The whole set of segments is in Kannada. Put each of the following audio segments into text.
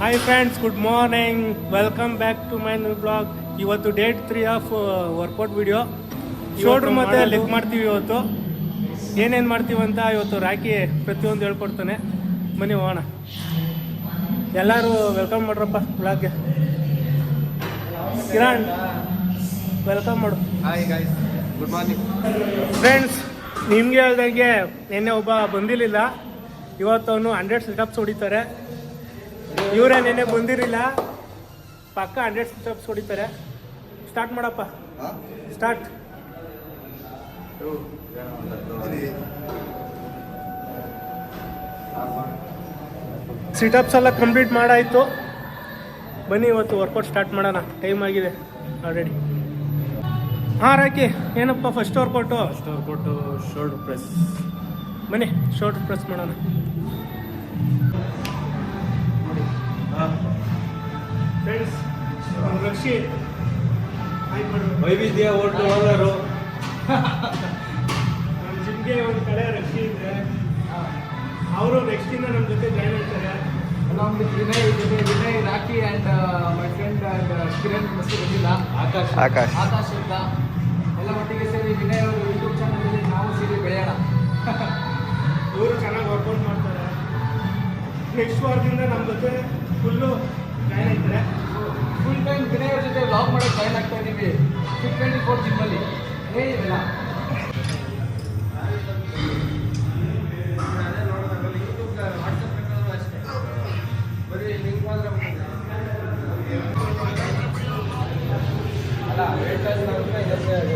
Hi friends, good morning. Welcome back to my new blog. ಇವತ್ತು date 3 of workout video. Shoulder ಮತ್ತು ಲೆಗ್ ಮಾಡ್ತೀವಿ. ಇವತ್ತು ಏನೇನು ಮಾಡ್ತೀವಿ ಅಂತ ಇವತ್ತು ರಾಕಿ ಪ್ರತಿಯೊಂದು ಹೇಳ್ಕೊಡ್ತಾನೆ. ಬನ್ನಿ ಹೋಗೋಣ. ಎಲ್ಲರೂ ವೆಲ್ಕಮ್ ಮಾಡ್ರಪ್ಪ ಬ್ಲಾಗ್ಗೆ. ಕಿರಣ್ ವೆಲ್ಕಮ್ ಮಾಡು. Hi guys, good morning friends. ನಿಮಗೆ ಹೇಳ್ದಂಗೆ ನಿನ್ನೆ ಒಬ್ಬ ಬಂದಿರಲಿಲ್ಲ. ಇವತ್ತು ಅವನು 100 ಸಿಟಪ್ಸ್ ಹೊಡಿತಾರೆ. ಇವರೇ ನೆನ್ನೆ ಬಂದಿರಲಿಲ್ಲ, ಪಕ್ಕ 100 ಸಿಟಪ್ಸ್ ಹೊಡಿತಾರೆ. ಸ್ಟಾರ್ಟ್ ಮಾಡಪ್ಪ, ಸ್ಟಾರ್ಟ್. ಸಿಟಪ್ಸ್ ಎಲ್ಲ ಕಂಪ್ಲೀಟ್ ಮಾಡಾಯಿತು. ಬನ್ನಿ ಇವತ್ತು ವರ್ಕೌಟ್ ಸ್ಟಾರ್ಟ್ ಮಾಡೋಣ. ಟೈಮ್ ಆಗಿದೆ ಆಲ್ರೆಡಿ. ಹಾಂ ರಾಕಿ, ಏನಪ್ಪ ಫಸ್ಟ್ ವರ್ಕೌಟು? Shoulder press. ಬನ್ನಿ ಶೋಲ್ಡರ್ ಪ್ರೆಸ್ ಮಾಡೋಣ. ಫ್ರೆಂಡ್ಸ್, ರಕ್ಷಿ ವೈವಿಧ್ಯ ಓಟು ಓಲರು. ನಮ್ಮ ಜಿಮ್ಗೆ ಒಂದು ಕಡೆ ರಕ್ಷಿ ಇದೆ. ಅವರು ನೆಕ್ಸ್ಟಿಂದ ನಮ್ಮ ಜೊತೆ ಜಾಯ್ನ್ ಆಗ್ತಾರೆ. along with Vinay, Raki and my friend and Kiran ಬಂದಿಲ್ಲ. ಆಕಾಶ್ ಅಂತ ಎಲ್ಲ ಒಟ್ಟಿಗೆ ಸೇರಿ ವಿನಯ್ ಅವರು ಯೂಟ್ಯೂಬ್ ಚಾನಲಲ್ಲಿ ನಾವು ಸೇರಿ ಬೆಳೆಯೋಣ. ಇವರು ಚೆನ್ನಾಗಿ ವರ್ಕೌಟ್ ಮಾಡ್ತಾರೆ. ನೆಕ್ಸ್ಟ್ ವಾರದಿಂದ ನಮ್ಮ ಜೊತೆ ಫುಲ್ಲು ಜಾಯ್ನ್ ಆಗ್ತಾರೆ. ಫುಲ್ ಟೈಮ್ ವಿನಯ್ ಅವ್ರ ಜೊತೆ ವ್ಲಾಗ್ ಮಾಡೋಕ್ಕೆ ಜಾಯ್ನ್ ಆಗ್ತಾ ಇದ್ದೀವಿ. 624 ಜಿಮ್ಮಲ್ಲಿ ಏನಿಲ್ಲ.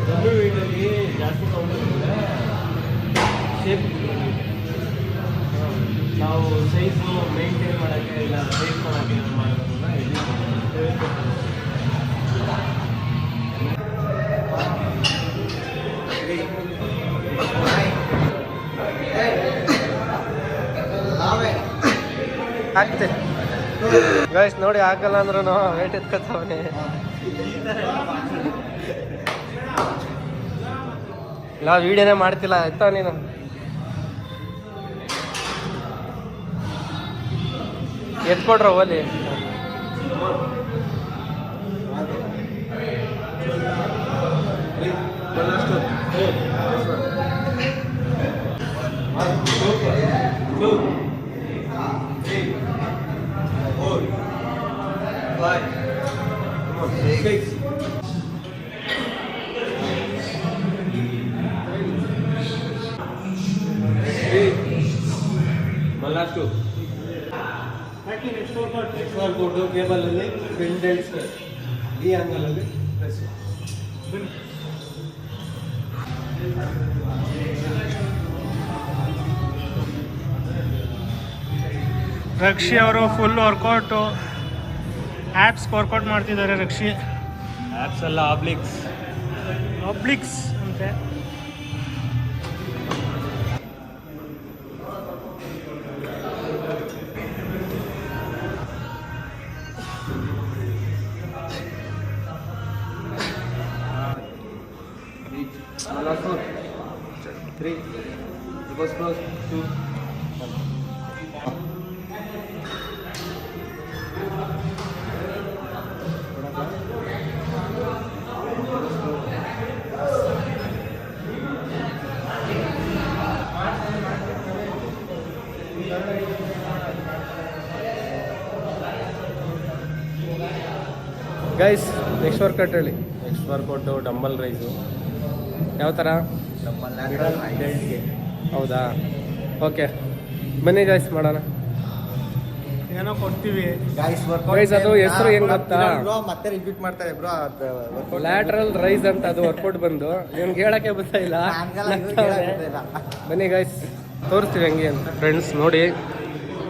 ಕಮ್ಮಿ ವೇಟಲ್ಲಿ ಜಾಸ್ತಿ ತಗೊಂಡಿದ್ರೆ ಶೇಪ್ ನಾವು ಸೈಜು ಮೇಂಟೈನ್ ಮಾಡೋಕ್ಕೆ ಇಲ್ಲ ಸೈಜ್ ಮಾಡೋಕ್ಕೆ ಮಾಡೋದನ್ನ ಇಲ್ಲಿ ಆಗ್ತದೆ ಗೈಸ್. ನೋಡಿ, ಆಗಲ್ಲ ಅಂದ್ರೂ ವೇಟ್ ಎತ್ಕೊತಾವನೆ. ಇಲ್ಲ, ವಿಡಿಯೋನೇ ಮಾಡ್ತಿಲ್ಲ ಎತ್ತ ನೀನು. ಎತ್ಕೊಡ್ರ ಓಲಿ. ಮಲ್ಲಾಷ್ಟು ಕೊಟ್ಟು ಕೇಬಲಲ್ಲಿ ಪೆಂಡೆಂಟ್ಸ್ ಈ ಆಂಗಲಲ್ಲಿ ಪ್ರೆಸ್. ರಕ್ಷಿ ಅವರು ಫುಲ್ ವರ್ಕೌಟು ಆ್ಯಪ್ಸ್ ವರ್ಕೌಟ್ ಮಾಡ್ತಿದ್ದಾರೆ. ರಕ್ಷಿ ಆ್ಯಪ್ಸ್ ಎಲ್ಲ ಅಬ್ಲಿಕ್ಸ್ ಅಂತೆ. Three, reverse cross, 2. Guys, next workout ಹೇಳಿ. Next workout dumbbell raise. ಯಾವ ಥರ? ಐಡೆಂಟಿಗೆ. ಹೌದಾ? ಓಕೆ, ಬನ್ನಿ ಗೈಸ್ ಮಾಡೋಣ. ಏನೋ ಕೊಡ್ತೀವಿ Guys, ಗೈಸ್. ಅದು ಹೆಸರು ಏನು ಗೊತ್ತಾ? ಮತ್ತೆ ರಿಪೀಟ್ ಮಾಡ್ತಾರೆ ಬ್ರೋ. ಲ್ಯಾಟ್ರಲ್ ರೈಸ್ ಅಂತ ಅದು ವರ್ಕೌಟ್ ಬಂದು ಇವ್ನಿಗೆ ಹೇಳಕ್ಕೆ ಬರ್ತಾ ಇಲ್ಲ. ಬನ್ನಿ ಗೈಸ್, ತೋರಿಸ್ತೀವಿ ಹೆಂಗೆ ಅಂತ. ಫ್ರೆಂಡ್ಸ್ ನೋಡಿ,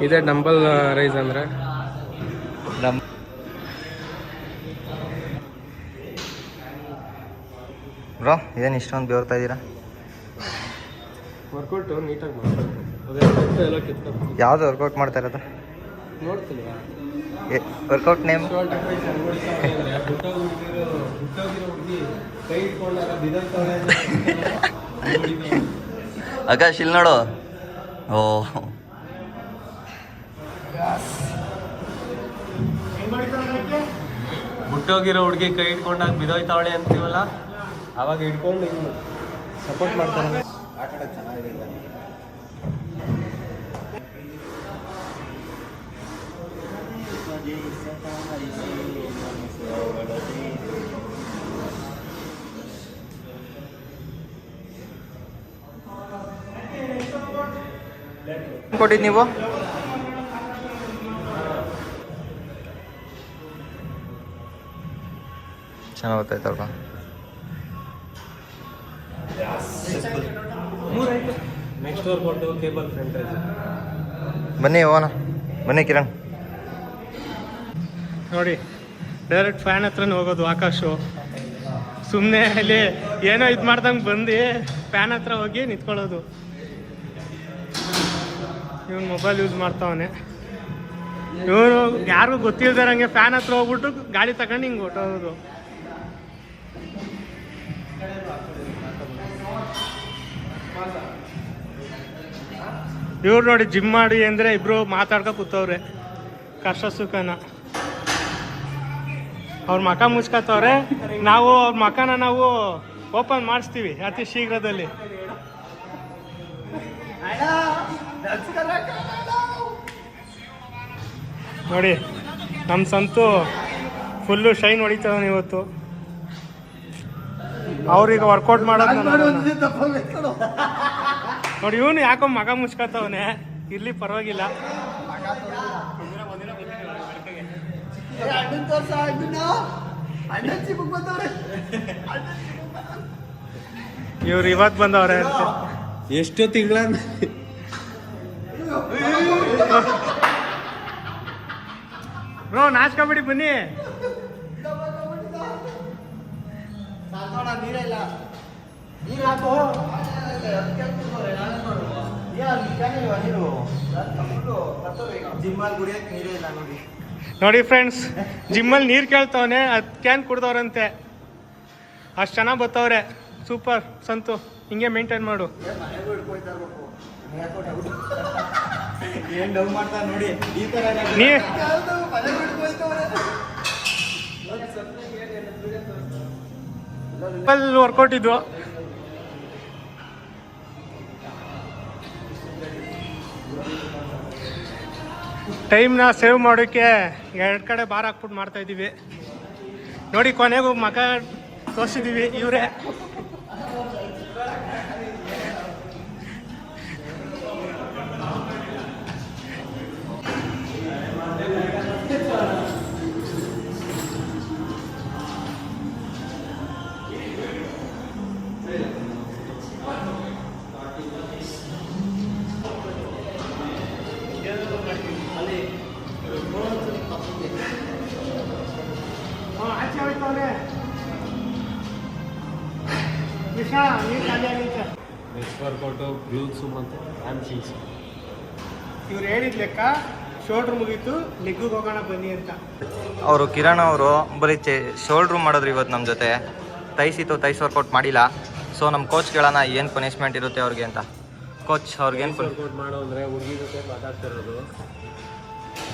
ಇದೇ ಡಂಬಲ್ ರೈಸ್ ಅಂದರೆ. ಬ್ರೋ, ಏನು ಇಷ್ಟೊಂದು ಬೆವರ್ತಾ ಇದ್ದೀರಾ? ವರ್ಕೌಟ್ ನೀಟಾಗಿ ಮಾಡ್ಬೇಕು. ಎಲ್ಲ ಕಿತ್ಕೊಂಡು ಯಾವುದು ವರ್ಕೌಟ್ ಮಾಡ್ತಾ ಇರೋದು? ನೋಡ್ತಿಲ್ವಾ ವರ್ಕೌಟ್ ನೇಮ್? ಆಕಾಶ್ ಇಲ್ಲಿ ನೋಡು. ಓ ಬಿಟ್ಟೋಗಿರೋ ಹುಡುಗಿ ಕೈ ಹಿಡ್ಕೊಂಡಾಗ ಬಿದೋಯ್ತಾವಳೆ ಅಂತೀವಲ್ಲ, ಅವಾಗ ಹಿಡ್ಕೊಂಡು ಸಪೋರ್ಟ್ ಮಾಡ್ತಾರೆ. ಆಟ ಆಡೋಕ್ಕೆ ಚೆನ್ನಾಗಿದೆ. ಕೊಟ್ಟಿದ್ದು ನೀವು ಚೆನ್ನಾಗಿ ಗೊತ್ತಾಯ್ತಲ್ವ. Next workout cable front raise. ಬನ್ನಿ ಹೋಗೋಣ, ಬನ್ನಿ ಕಿರಣ್. ನೋಡಿ ಡೈರೆಕ್ಟ್ ಫ್ಯಾನ್ ಹತ್ರನೇ ಹೋಗೋದು ಆಕಾಶು. ಸುಮ್ಮನೆ ಅಲ್ಲಿ ಏನೋ ಇದು ಮಾಡ್ದಂಗೆ ಬಂದು ಫ್ಯಾನ್ ಹತ್ರ ಹೋಗಿ ನಿಂತ್ಕೊಳ್ಳೋದು. ಇವನು ಮೊಬೈಲ್ ಯೂಸ್ ಮಾಡ್ತಾವನೆ. ಇವನು ಯಾರಿಗೂ ಗೊತ್ತಿಲ್ದಾರಂಗೆ ಫ್ಯಾನ್ ಹತ್ರ ಹೋಗ್ಬಿಟ್ಟು ಗಾಡಿ ತಗೊಂಡು ಹಿಂಗೆ ಹೊಟ್ಟೋದು. ಇವ್ರು ನೋಡಿ ಜಿಮ್ ಮಾಡಿ ಅಂದರೆ ಇಬ್ರು ಮಾತಾಡ್ಕೊ ಕೂತವ್ರೆ ಕಷ್ಟ ಸುಖನ. ಅವ್ರ ಮಕ ಮುಚ್ಕೋತವ್ರೆ, ನಾವು ಅವ್ರ ಮಕನ ನಾವು ಓಪನ್ ಮಾಡಿಸ್ತೀವಿ ಅತಿ ಶೀಘ್ರದಲ್ಲಿ. ನೋಡಿ ನಮ್ಮ ಸಂತು ಫುಲ್ಲು ಶೈನ್ ಹೊಡಿತಾವನು ಇವತ್ತು. ಅವ್ರೀಗ ವರ್ಕೌಟ್ ಮಾಡೋದು ನೋಡಿ. ಇವನು ಯಾಕೋ ಮಗ ಮುಚ್ಕೋತವನೆ. ಇರ್ಲಿ ಪರವಾಗಿಲ್ಲ. ಇವ್ರು ಇವತ್ತು ಬಂದವ್ರೆ ಅಂತ. ಎಷ್ಟು ತಿಂಗಳ ಬ್ರೋ ನಾಚ್ಕೊಬಿಡಿ ಬನ್ನಿ. ನೋಡಿ ಫ್ರೆಂಡ್ಸ್, ಜಿಮ್ಮಲ್ಲಿ ನೀರು ಕೇಳ್ತವನೆ, ಅದು ಕ್ಯಾನ್ ಕುಡ್ದವ್ರಂತೆ. ಅಷ್ಟು ಚೆನ್ನಾಗಿ ಬರ್ತವ್ರೆ. ಸೂಪರ್ ಸಂತು, ಹಿಂಗೆ ಮೇಂಟೈನ್ ಮಾಡು. ನೀ ವರ್ಕೌಟ್ ಇದು. ಟೈಮ್ನ ಸೇವ್ ಮಾಡೋಕ್ಕೆ 2 ಕಡೆ ಬಾರ್ ಹಾಕ್ಬಿಟ್ಟು ಮಾಡ್ತಾ ಇದ್ದೀವಿ. ನೋಡಿ ಕೊನೆಗೂ ಮಗ ತೋರಿಸಿದ್ದೀವಿ. ಇವರೇ ನೆಕ್ಸ್ಟ್ ವರ್ಕೌಟು ಗ್ಲೂಟ್ಸು ಮತ್ತು ಹ್ಯಾಮ್ಸ್ಟ್ರಿಂಗ್ಸ್. ಇವ್ರು ಹೇಳಿದ ಲೆಕ್ಕ ಶೋಲ್ಡ್ರ್ ಮುಗೀತು, ಲೆಗ್ಗಿಗೆ ಹೋಗೋಣ ಬನ್ನಿ ಅಂತ. ಅವರು ಕಿರಣ್ ಅವರು ಬರೀ ಶೋಲ್ಡ್ರು ಮಾಡಿದ್ರು ಇವತ್ತು ನಮ್ಮ ಜೊತೆ. ತೈಸಿತ್ತು, ತೈಸ್ ವರ್ಕೌಟ್ ಮಾಡಿಲ್ಲ. ಸೊ ನಮ್ಮ ಕೋಚ್ ಕೇಳೋಣ ಏನು ಪನಿಷ್ಮೆಂಟ್ ಇರುತ್ತೆ ಅವ್ರಿಗೆ ಅಂತ. ಕೋಚ್ ಅವ್ರಿಗೇನು ವರ್ಕೌಟ್ ಮಾಡೋ ಅಂದರೆ ಹುಡುಗಿ ಜೊತೆ ಮಾತಾಡ್ತಿರೋದು.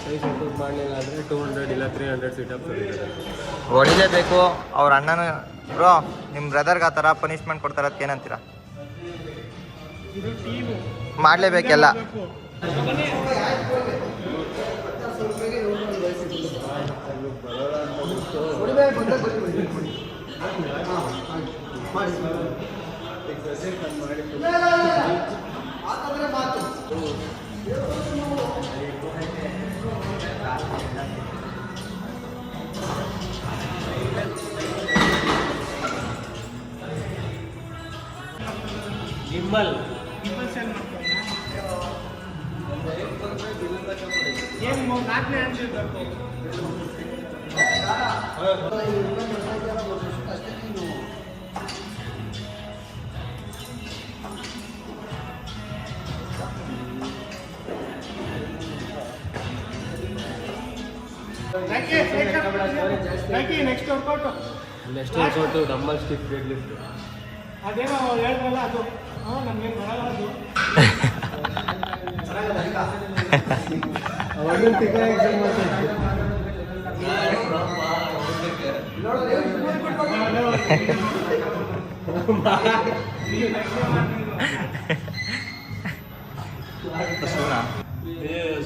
ಸೈಜ್ ವರ್ಕೌಟ್ ಮಾಡಲಿಲ್ಲ ಅಂದರೆ 200 ಇಲ್ಲ 300 ಸಿಟಪ್ಸ್ ಹೊಡಿಲೇಬೇಕು. ಅವ್ರ ಅಣ್ಣನ ಬ್ರೋ, ನಿಮ್ಮ ಬ್ರದರ್ಗೆ ಆ ಥರ ಪನಿಷ್ಮೆಂಟ್ ಕೊಡ್ತಾರೆ, ಅದಕ್ಕೆ ಏನಂತೀರ? ಇದು ಟೀಮು ಮಾಡಲೇಬೇಕೆಲ್ಲ. ಗಿಂಬಲ್ ಏನು 4ನೇ ಹಂಚಿರ್ಬೇಕು. Next workout next workout dumbbell stick deadlift. ಅದೇನೋ ಹೇಳಿದ್ರಲ್ಲ ಅದು. ನಮ್ಗೇನು ಬರಲ್ಲ ಅದು.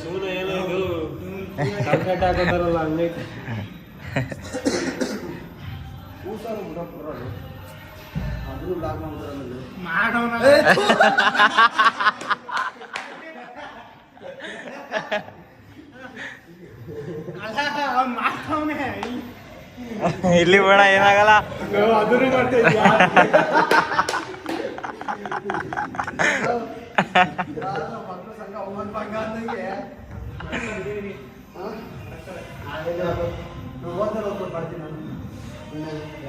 ಸೂನ ಏನೋ ಇದು ಕಾಂಕ್ರೀಟ್ ಹಾಕೋತಾರಲ್ಲ ಹಂಗೈತೆ. ಇಲ್ಲಿ ಬೇಡ ಏನಾಗಲ್ಲ. ಅದನ್ನು ಮಾಡ್ತಾ ಇದ್ಯಾ?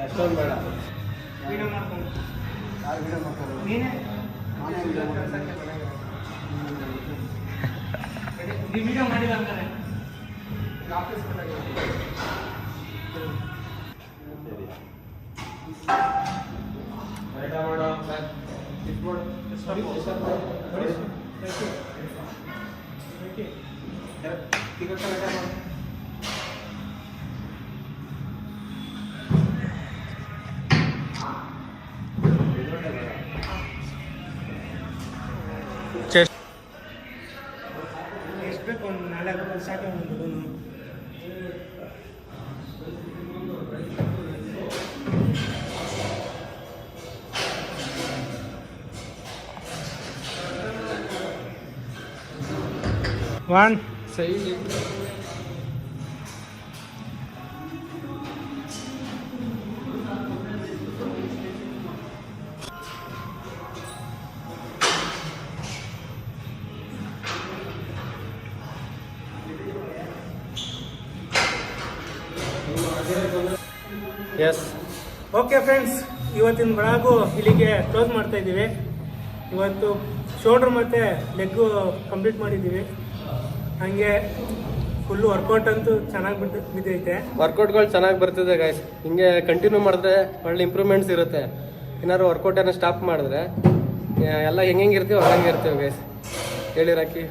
ಅಷ್ಟೊಂದು ಬೇಡ. ವಿಡಿಯೋ ಮಾಡಿಲ್ಲ ಅಂತಾರೆ. ಎಷ್ಟು ಬೇಕು? ಒಂದು 4 ಸಾಕು. ಒಂದು ಒನ್ ಸಹಿ ಎಸ್. ಓಕೆ ಫ್ರೆಂಡ್ಸ್, ಇವತ್ತಿನ ಬ್ಲಾಗು ಇಲ್ಲಿಗೆ ಕ್ಲೋಸ್ ಮಾಡ್ತಾ ಇದ್ದೀವಿ. ಇವತ್ತು ಶೋಲ್ಡ್ರ್ ಮತ್ತು ಲೆಗ್ಗು ಕಂಪ್ಲೀಟ್ ಮಾಡಿದ್ದೀವಿ. ಹಾಗೆ ಫುಲ್ಲು ವರ್ಕೌಟ್ ಅಂತೂ ಚೆನ್ನಾಗಿ ಬಿದ್ದೈತೆ. ವರ್ಕೌಟ್ಗಳು ಚೆನ್ನಾಗಿ ಬರ್ತಿದೆ ಗೈಸ್. ಹಿಂಗೆ ಕಂಟಿನ್ಯೂ ಮಾಡಿದ್ರೆ ಒಳ್ಳೆ ಇಂಪ್ರೂವ್ಮೆಂಟ್ಸ್ ಇರುತ್ತೆ. ಏನಾದ್ರು ವರ್ಕೌಟನ್ನು ಸ್ಟಾಪ್ ಮಾಡಿದ್ರೆ ಎಲ್ಲ ಹೆಂಗೆ ಇರ್ತೀವೋ ಹಂಗೆ ಇರ್ತೀವಿ ಗೈಸ್. ಹೇಳಿ ರಾಕಿ.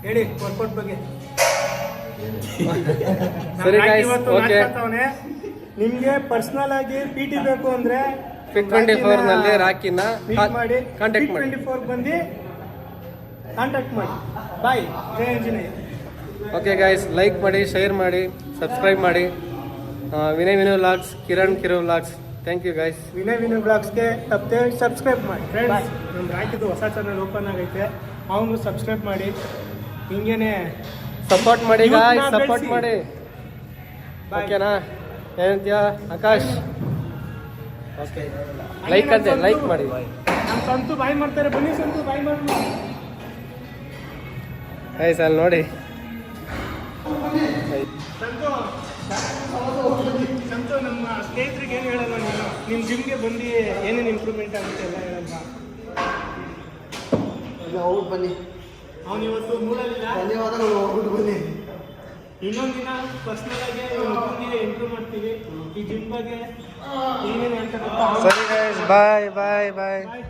ಹೇಳಿ ವರ್ಕೌಟ್ ಬಗ್ಗೆ. ಸರಿ ಗೈಸ್, ಓಕೆ. ನಿಮಗೆ ಪರ್ಸನಲ್ ಆಗಿ PT ಬೇಕು ಅಂದರೆ Fit24 ನಲ್ಲಿ ರಾಕಿನ ಮಾಡಿ ಕಾಂಟ್ಯಾಕ್ಟ್ ಮಾಡಿ. Fit24 ಬಂದು ಕಾಂಟ್ಯಾಕ್ಟ್ ಮಾಡಿ. ಬಾಯ್, ಜೈ ಆಂಜನೇಯ. ಓಕೆ ಗೈಸ್, ಲೈಕ್ ಮಾಡಿ, ಶೇರ್ ಮಾಡಿ, ಸಬ್ಸ್ಕ್ರೈಬ್ ಮಾಡಿ. Vinay vlogs, Kiran vlogs. Thank you guys. Vinay ಬ್ಲಾಗ್ಸ್ಗೆ ತಪ್ಪದೆ ಸಬ್ಸ್ಕ್ರೈಬ್ ಮಾಡಿ ಫ್ರೆಂಡ್ಸ್. ನಮ್ಮ ರಾಕಿದು ಹೊಸ ಚಾನಲ್ ಓಪನ್ ಆಗೈತೆ, ಅವನು ಸಬ್ಸ್ಕ್ರೈಬ್ ಮಾಡಿ. ಹಿಂಗೇನೆ ಸಪೋರ್ಟ್ ಮಾಡಿ Youth ನ ಗಾಯ್ಸ್, ಸಪೋರ್ಟ್ ಬೆಳ್ಸಿ. ಮಾಡಿ. Bye. ಓಕೆನಾ? ಏನಂತೀಯ ಆಕಾಶ್? ಓಕೆ, ಲೈಕ್ ಅಂತೆ, ಲೈಕ್ ಮಾಡಿ. ನಮ್ಮ ಸಂತು ಬಾಯ್ ಮಾಡ್ತಾರೆ. ಬನ್ನಿ ಸಂತು, ಬಾಯ್ ಮಾಡಿ. ಗೈಸ್ ಅಲ್ಲಿ ನೋಡಿ. ಸಂತು ನಮ್ಮ ಸ್ನೇಹಿತರಿಗೆ ಏನು ಹೇಳಲ್ಲ ನೀನು? ನಿಮ್ಮ ಜಿಮ್ಗೆ ಬಂದು ಏನೇನು ಇಂಪ್ರೂವ್ಮೆಂಟ್ ಆಗುತ್ತೆ ಎಲ್ಲ ಹೇಳಲ್ಲ. ಹೋಗ್ಬಿಟ್ಟು ಬನ್ನಿ. ಅವನು ಇವತ್ತು ಮೂಲಲ್ಲಿಲ್ಲ. ಧನ್ಯವಾದಗಳು. ಹೋಗ್ಬಿಟ್ಟು ಬನ್ನಿ. ಇನ್ನೊಂದು ದಿನ ಪರ್ಸ್ನಲ್ ಆಗಿ ಇಂಪ್ರೂವ್ ಮಾಡ್ತೀವಿ. ಈ ಜಿಮ್ ಬಗ್ಗೆ ಏನೇನು ಅಂತ ಸರಿ ಗೈಸ್, ಬಾಯ್ ಬಾಯ್ ಬಾಯ್. ಬಾಯ್.